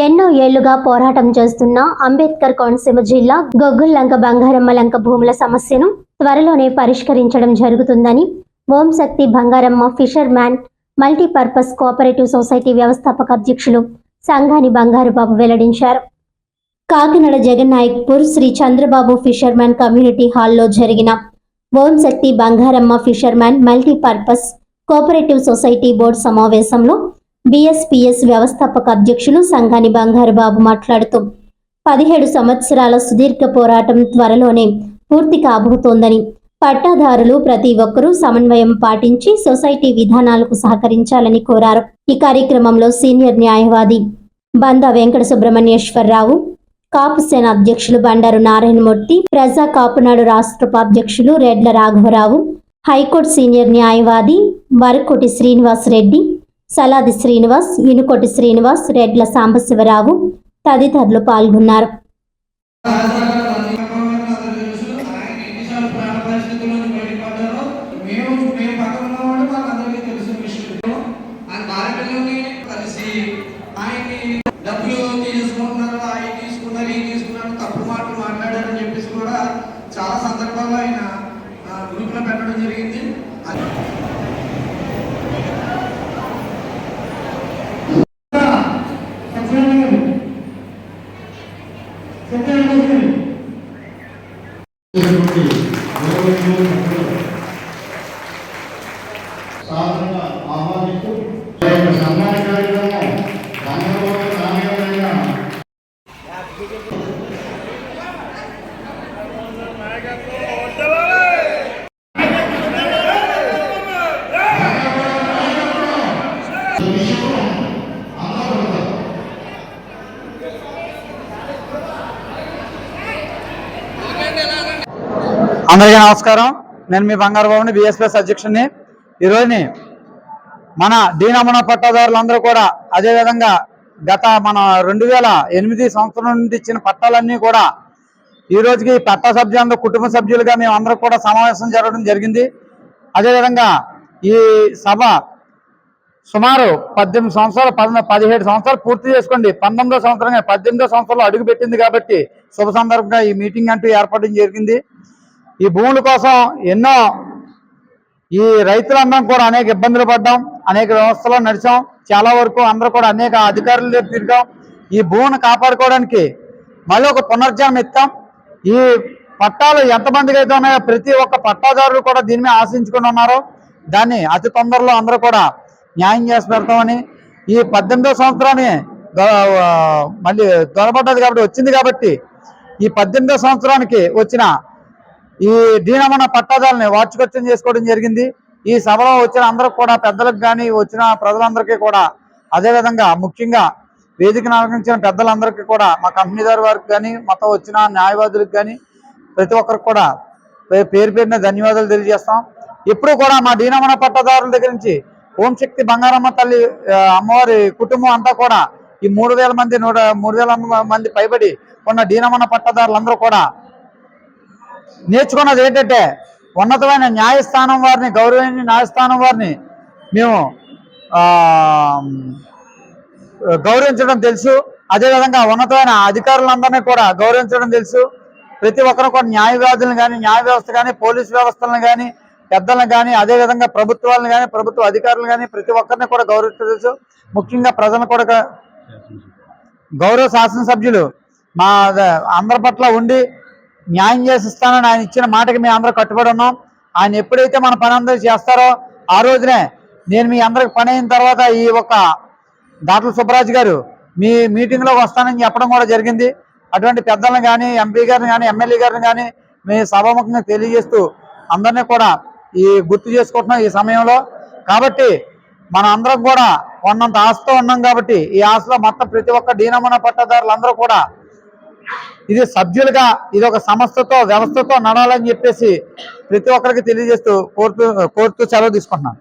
ఎన్నో ఏళ్లుగా పోరాటం చేస్తున్న అంబేద్కర్ కోనసీమ జిల్లా గొగ్గుల్లంక బంగారమ్మలంక భూముల సమస్యను త్వరలోనే పరిష్కరించడం జరుగుతుందని Om Shakti Bangaramma fisherman multipurpose cooperative society వ్యవస్థాపక అధ్యక్షులు సంఘాని బంగారుబాబు వెల్లడించారు. Kakinada Jagannaickpur Shri Chandrababu fisherman community హాల్లో జరిగిన Om Shakti Bangaramma fisherman multipurpose cooperative society board సమావేశంలో బిఎస్పిఎస్ వ్యవస్థాపక అధ్యక్షులు సంఘాని బంగారుబాబు మాట్లాడుతూ 17 సంవత్సరాల సుదీర్ఘ పోరాటం త్వరలోనే పూర్తి కాబోతోందని, పట్టాదారులు ప్రతి ఒక్కరూ సమన్వయం పాటించి సొసైటీ విధానాలకు సహకరించాలని కోరారు. ఈ కార్యక్రమంలో సీనియర్ న్యాయవాది బందా వెంకట సుబ్రహ్మణ్యేశ్వరరావు, కాపు సేన అధ్యక్షులు బండారు నారాయణమూర్తి, ప్రజా కాపునాడు రాష్ట్ర ఉపాధ్యక్షులు రెడ్ల రాఘవరావు, హైకోర్టు సీనియర్ న్యాయవాది వరకోటి శ్రీనివాస్ రెడ్డి, సలాది శ్రీనివాస్, ఇనుకోటి శ్రీనివాస్, రెడ్ల సాంబశివరావు తదితరులు పాల్గొన్నారు. చాలా సందర్భాల్లో ఆయన గ్రూప్లో పెట్టడం జరిగింది. అందరికీ నమస్కారం. నేను మీ బంగారుబాబుని, బిఎస్పిఎస్ అధ్యక్షుడిని. ఈరోజుని మన డీనమన పట్టాదారులందరూ కూడా అదేవిధంగా గత మన 2008 సంవత్సరం నుండి ఇచ్చిన పట్టాలన్నీ కూడా ఈ రోజుకి పట్టా సభ్యులందరూ కుటుంబ సభ్యులుగా మేము అందరూ కూడా సమావేశం జరగడం జరిగింది. అదేవిధంగా ఈ సభ సుమారు 18 సంవత్సరాలు 17 సంవత్సరాలు పూర్తి చేసుకోండి 19వ సంవత్సరంగా 18వ సంవత్సరంలో అడుగు పెట్టింది కాబట్టి శుభ సందర్భంగా ఈ మీటింగ్ అంటూ ఏర్పడడం జరిగింది. ఈ భూముల కోసం ఎన్నో ఈ రైతులందరం కూడా అనేక ఇబ్బందులు పడ్డాం, అనేక వ్యవస్థలో నడిచాం, చాలా వరకు అందరూ కూడా అనేక అధికారుల దగ్గర తిరిగాం. ఈ భూమిని కాపాడుకోవడానికి మళ్ళీ ఒక పునర్జన్మ ఇస్తాం. ఈ పట్టాలు ఎంతమందికి అయితే ఉన్నాయో ప్రతి ఒక్క పట్టాదారులు కూడా దీని మీద ఆశించుకుని ఉన్నారో దాన్ని అతి తొందరలో అందరూ కూడా న్యాయం చేసి పెడతామని, ఈ 18వ సంవత్సరాన్ని మళ్ళీ దొరబడ్డది కాబట్టి వచ్చింది కాబట్టి ఈ 18వ సంవత్సరానికి వచ్చిన ఈ డీనమన పట్టాదారుని వార్షికోత్సవం చేసుకోవడం జరిగింది. ఈ సభలో వచ్చిన అందరికి కూడా పెద్దలకు కానీ వచ్చిన ప్రజలందరికీ కూడా అదేవిధంగా ముఖ్యంగా వేదికను అలంకరించిన పెద్దలందరికీ కూడా మా కంపెనీదారు వారికి కానీ మొత్తం వచ్చిన న్యాయవాదులకు కానీ ప్రతి ఒక్కరికి కూడా పేరు పేరున ధన్యవాదాలు తెలియజేస్తాం. ఎప్పుడూ కూడా మా డీనమన పట్టాదారుల దగ్గర నుంచి ఓం శక్తి బంగారమ్మ తల్లి అమ్మవారి కుటుంబం అంతా కూడా ఈ 3,000 మంది పైబడి ఉన్న డీనమన పట్టాదారులందరూ కూడా నేర్చుకున్నది ఏంటంటే ఉన్నతమైన న్యాయస్థానం వారిని, గౌరవమైన న్యాయస్థానం వారిని మేము గౌరవించడం తెలుసు. అదేవిధంగా ఉన్నతమైన అధికారులందరినీ కూడా గౌరవించడం తెలుసు. ప్రతి ఒక్కరు కూడా న్యాయవాదులను కానీ, న్యాయ వ్యవస్థ కానీ, పోలీసు వ్యవస్థలను కానీ, పెద్దలను కానీ, అదేవిధంగా ప్రభుత్వాలను కానీ, ప్రభుత్వ అధికారులను కానీ ప్రతి ఒక్కరిని కూడా గౌరవించడం తెలుసు. ముఖ్యంగా ప్రజలను కూడా గౌరవ శాసనసభ్యులు మా అందరి పట్ల ఉండి న్యాయం చేసిస్తానని ఆయన ఇచ్చిన మాటకి మేము అందరూ కట్టుబడి ఉన్నాం. ఆయన ఎప్పుడైతే మన పని అందరూ చేస్తారో ఆ రోజునే నేను మీ అందరికి పని అయిన తర్వాత ఈ ఒక డాక్టర్ సుబ్బరాజు గారు మీ మీటింగ్లోకి వస్తానని చెప్పడం కూడా జరిగింది. అటువంటి పెద్దలను కానీ, ఎంపీ గారిని కానీ, ఎమ్మెల్యే గారిని కానీ మీ సభాముఖంగా తెలియజేస్తూ అందరినీ కూడా ఈ గుర్తు చేసుకుంటున్నాం ఈ సమయంలో. కాబట్టి మన అందరం కూడా కొన్నంత ఆశతో ఉన్నాం కాబట్టి ఈ ఆశలో మొత్తం ప్రతి ఒక్క డీనమన పట్టాదారులందరూ కూడా ఇది సభ్యులుగా ఇది ఒక సంస్థతో వ్యవస్థతో నడాలని చెప్పేసి ప్రతి ఒక్కరికి తెలియజేస్తూ కోరుతూ సెలవు తీసుకుంటున్నాను.